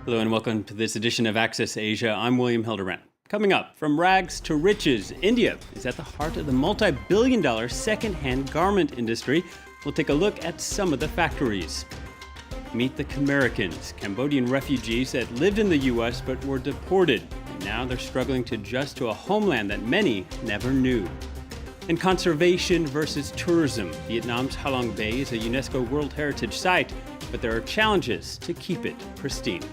Hello and welcome to this edition of Access Asia. I'm William Hildebrand. Coming up, from rags to riches, India is at the heart of the multi-billion-dollar second-hand garment industry. We'll take a look at some of the factories. Meet the Khmericans, Cambodian refugees that lived in the U.S. but were deported. And now they're struggling to adjust to a homeland that many never knew. And conservation versus tourism. Vietnam's Halong Bay is a UNESCO World Heritage site, but there are challenges to keep it pristine.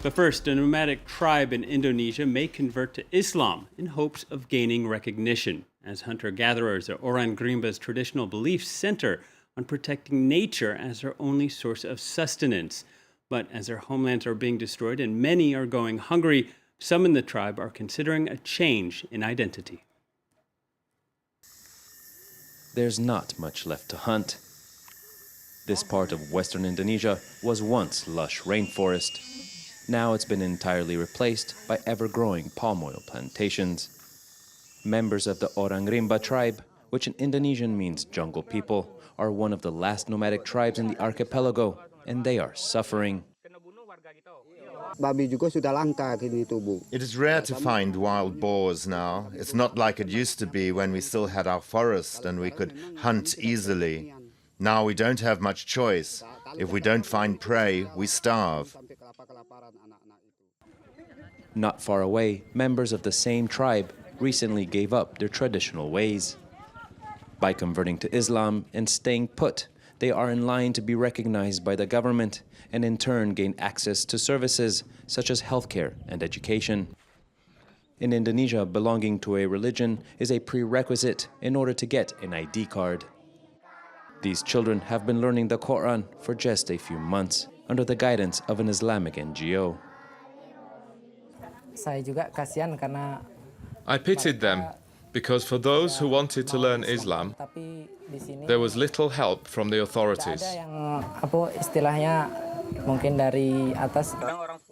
But first, a nomadic tribe in Indonesia may convert to Islam in hopes of gaining recognition. As hunter-gatherers, the Orang Rimba's traditional beliefs center on protecting nature as their only source of sustenance. But as their homelands are being destroyed and many are going hungry, some in the tribe are considering a change in identity. There's not much left to hunt. This part of western Indonesia was once lush rainforest. Now it's been entirely replaced by ever-growing palm oil plantations. Members of the Orang Rimba tribe, which in Indonesian means jungle people, are one of the last nomadic tribes in the archipelago, and they are suffering. It is rare to find wild boars now. It's not like it used to be when we still had our forest and we could hunt easily. Now we don't have much choice. If we don't find prey, we starve. Not far away, members of the same tribe recently gave up their traditional ways. By converting to Islam and staying put, they are in line to be recognized by the government and in turn gain access to services such as healthcare and education. In Indonesia, belonging to a religion is a prerequisite in order to get an ID card. These children have been learning the Quran for just a few months under the guidance of an Islamic NGO. I pitied them because for those who wanted to learn Islam, there was little help from the authorities.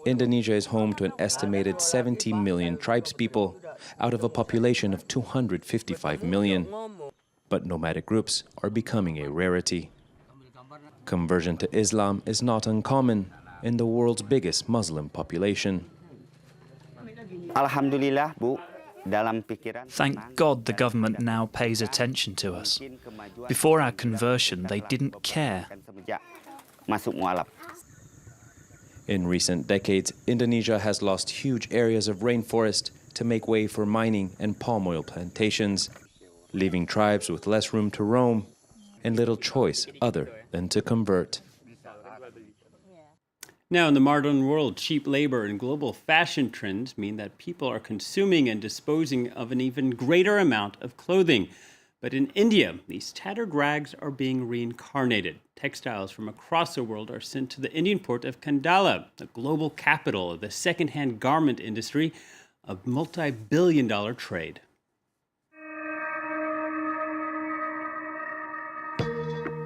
Indonesia is home to an estimated 70 million tribespeople out of a population of 255 million. But nomadic groups are becoming a rarity. Conversion to Islam is not uncommon in the world's biggest Muslim population. Thank God the government now pays attention to us. Before our conversion, they didn't care. In recent decades, Indonesia has lost huge areas of rainforest to make way for mining and palm oil plantations, leaving tribes with less room to roam and little choice other than to convert. Now, in the modern world, cheap labor and global fashion trends mean that people are consuming and disposing of an even greater amount of clothing. But in India, these tattered rags are being reincarnated. Textiles from across the world are sent to the Indian port of Kandala, the global capital of the second-hand garment industry, a multi-billion-dollar trade.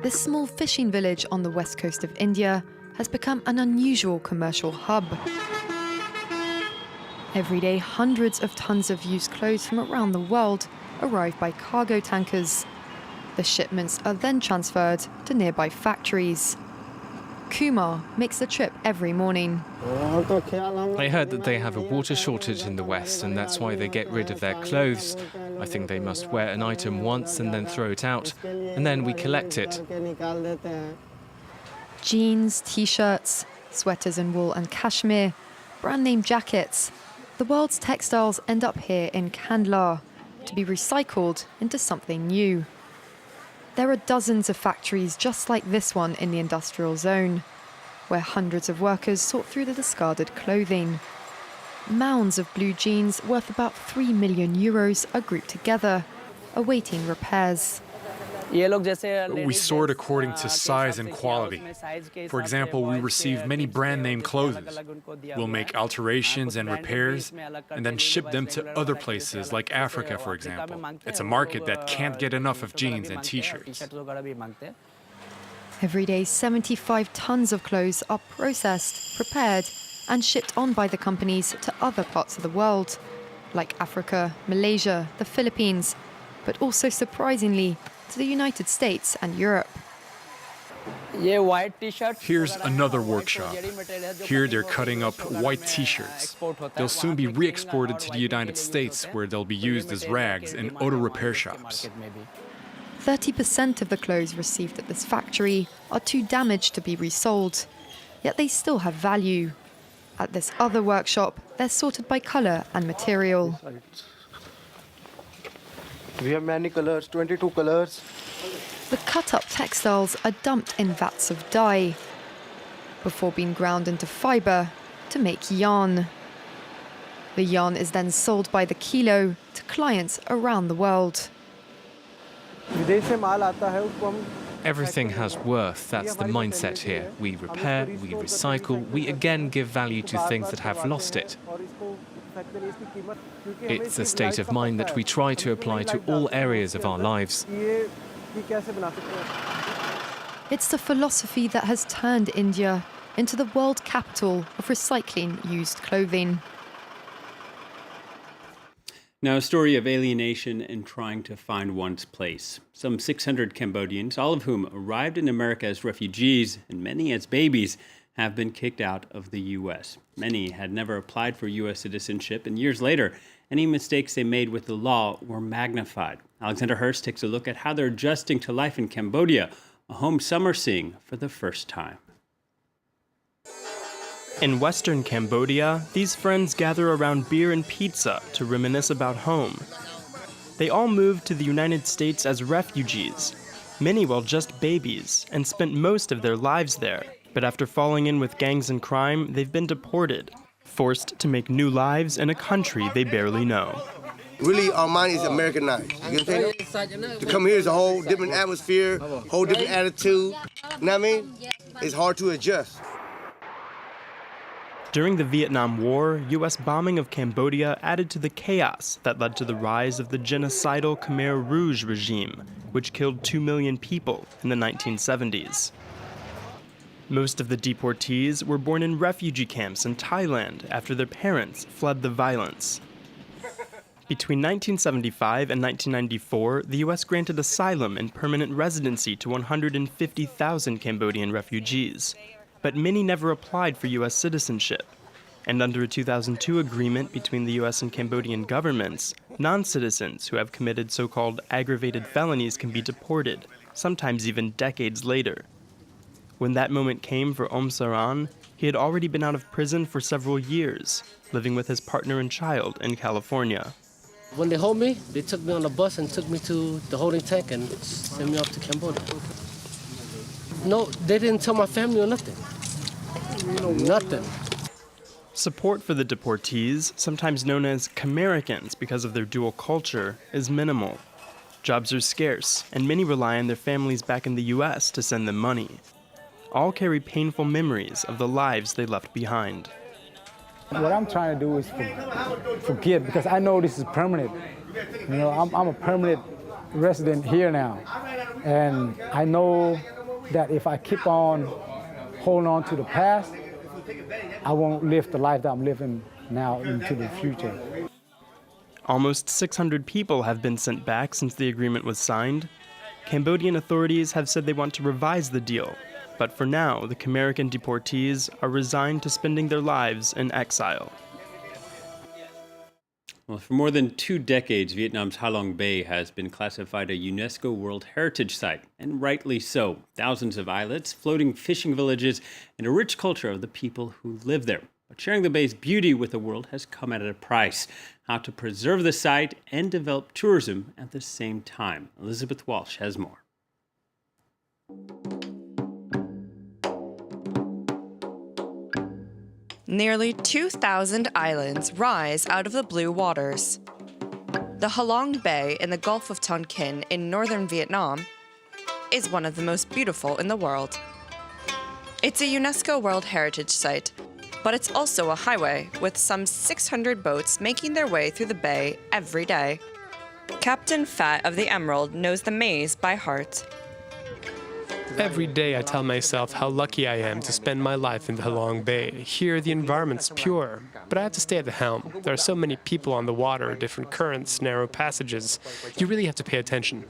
This small fishing village on the west coast of India has become an unusual commercial hub. Every day, hundreds of tons of used clothes from around the world arrive by cargo tankers. The shipments are then transferred to nearby factories. Kumar makes the trip every morning. I heard that they have a water shortage in the West and that's why they get rid of their clothes. I think they must wear an item once and then throw it out, and then we collect it. Jeans, t-shirts, sweaters in wool and cashmere, brand-name jackets. The world's textiles end up here in Kandala to be recycled into something new. There are dozens of factories just like this one in the industrial zone, where hundreds of workers sort through the discarded clothing. Mounds of blue jeans worth about 3 million euros are grouped together, awaiting repairs. We sort according to size and quality. For example, we receive many brand-name clothes. We'll make alterations and repairs and then ship them to other places like Africa, for example. It's a market that can't get enough of jeans and t-shirts. Every day, 75 tons of clothes are processed, prepared, and shipped on by the companies to other parts of the world, like Africa, Malaysia, the Philippines, but also, surprisingly, to the United States and Europe. Here's another workshop. Here they're cutting up white t-shirts. They'll soon be re-exported to the United States, where they'll be used as rags in auto repair shops. 30% of the clothes received at this factory are too damaged to be resold, yet they still have value. At this other workshop, they're sorted by colour and material. We have many colors, 22 colors. The cut-up textiles are dumped in vats of dye before being ground into fibre to make yarn. The yarn is then sold by the kilo to clients around the world. Everything has worth, that's the mindset here. We repair, we recycle, we again give value to things that have lost it. It's a state of mind that we try to apply to all areas of our lives. It's the philosophy that has turned India into the world capital of recycling used clothing. Now, a story of alienation and trying to find one's place. Some 600 Cambodians, all of whom arrived in America as refugees and many as babies, have been kicked out of the U.S. Many had never applied for U.S. citizenship, and years later, any mistakes they made with the law were magnified. Alexander Hurst takes a look at how they're adjusting to life in Cambodia, a home some are seeing for the first time. In western Cambodia, these friends gather around beer and pizza to reminisce about home. They all moved to the United States as refugees, many while just babies, and spent most of their lives there. But after falling in with gangs and crime, they've been deported, forced to make new lives in a country they barely know. Really, our mind is Americanized. You get what I'm saying? To come here is a whole different atmosphere, whole different attitude. You know what I mean? It's hard to adjust. During the Vietnam War, U.S. bombing of Cambodia added to the chaos that led to the rise of the genocidal Khmer Rouge regime, which killed 2 million people in the 1970s. Most of the deportees were born in refugee camps in Thailand after their parents fled the violence. Between 1975 and 1994, the U.S. granted asylum and permanent residency to 150,000 Cambodian refugees. But many never applied for U.S. citizenship. And under a 2002 agreement between the U.S. and Cambodian governments, non-citizens who have committed so-called aggravated felonies can be deported, sometimes even decades later. When that moment came for Om Saran, he had already been out of prison for several years, living with his partner and child in California. When they hold me, they took me on a bus and took me to the holding tank and sent me off to Cambodia. No, they didn't tell my family or nothing. Nothing. Support for the deportees, sometimes known as Khmericans because of their dual culture, is minimal. Jobs are scarce, and many rely on their families back in the U.S. to send them money. All carry painful memories of the lives they left behind. What I'm trying to do is forget, because I know this is permanent. You know, I'm a permanent resident here now, and I know that if I keep on holding on to the past, I won't live the life that I'm living now into the future. Almost 600 people have been sent back since the agreement was signed. Cambodian authorities have said they want to revise the deal, but for now, the Khmerican deportees are resigned to spending their lives in exile. Well, for more than 2 decades, Vietnam's Halong Bay has been classified a UNESCO World Heritage Site, and rightly so. Thousands of islets, floating fishing villages, and a rich culture of the people who live there. But sharing the bay's beauty with the world has come at a price. How to preserve the site and develop tourism at the same time. Elizabeth Walsh has more. Nearly 2,000 islands rise out of the blue waters. The Halong Bay in the Gulf of Tonkin in northern Vietnam is one of the most beautiful in the world. It's a UNESCO World Heritage Site, but it's also a highway with some 600 boats making their way through the bay every day. Captain Fat of the Emerald knows the maze by heart. Every day I tell myself how lucky I am to spend my life in the Halong Bay. Here the environment's pure, but I have to stay at the helm. There are so many people on the water, different currents, narrow passages. You really have to pay attention.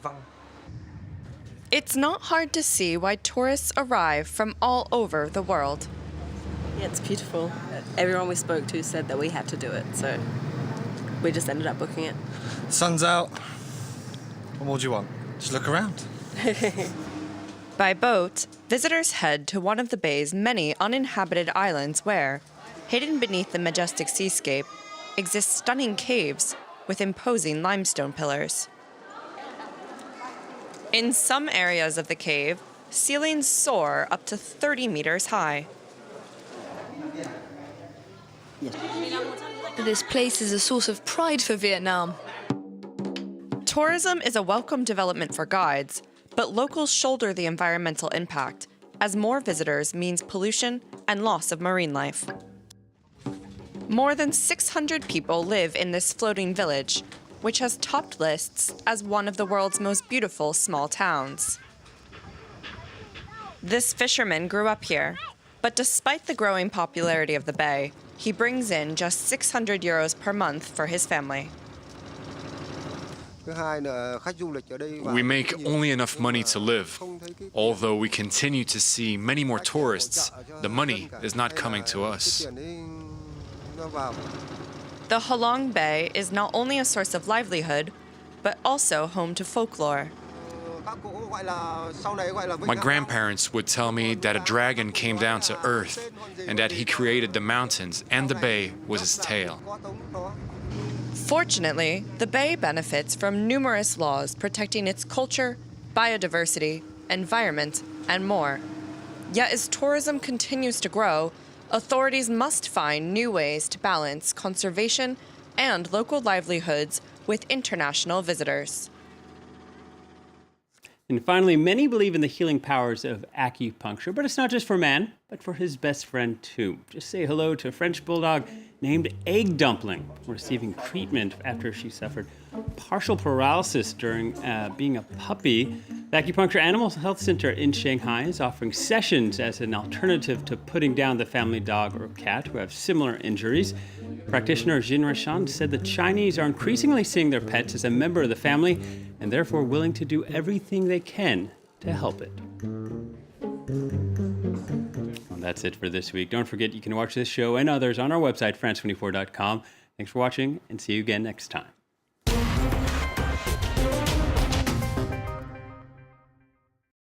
It's not hard to see why tourists arrive from all over the world. Yeah, it's beautiful. Everyone we spoke to said that we had to do it, so we just ended up booking it. Sun's out. What more do you want? Just look around. By boat, visitors head to one of the bay's many uninhabited islands where, hidden beneath the majestic seascape, exist stunning caves with imposing limestone pillars. In some areas of the cave, ceilings soar up to 30 meters high. This place is a source of pride for Vietnam. Tourism is a welcome development for guides, but locals shoulder the environmental impact, as more visitors means pollution and loss of marine life. More than 600 people live in this floating village, which has topped lists as one of the world's most beautiful small towns. This fisherman grew up here, but despite the growing popularity of the bay, he brings in just 600 euros per month for his family. We make only enough money to live. Although we continue to see many more tourists, the money is not coming to us. The Halong Bay is not only a source of livelihood, but also home to folklore. My grandparents would tell me that a dragon came down to earth and that he created the mountains and the bay was his tail. Fortunately, the bay benefits from numerous laws protecting its culture, biodiversity, environment, and more. Yet as tourism continues to grow, authorities must find new ways to balance conservation and local livelihoods with international visitors. And finally, many believe in the healing powers of acupuncture, but it's not just for man, but for his best friend too. Just say hello to a French bulldog named Egg Dumpling, receiving treatment after she suffered partial paralysis during being a puppy. The Acupuncture Animal Health Center in Shanghai is offering sessions as an alternative to putting down the family dog or cat who have similar injuries. Practitioner Jin Rashan said the Chinese are increasingly seeing their pets as a member of the family and therefore willing to do everything they can to help it. Well, that's it for this week. Don't forget you can watch this show and others on our website, France24.com. Thanks for watching and see you again next time.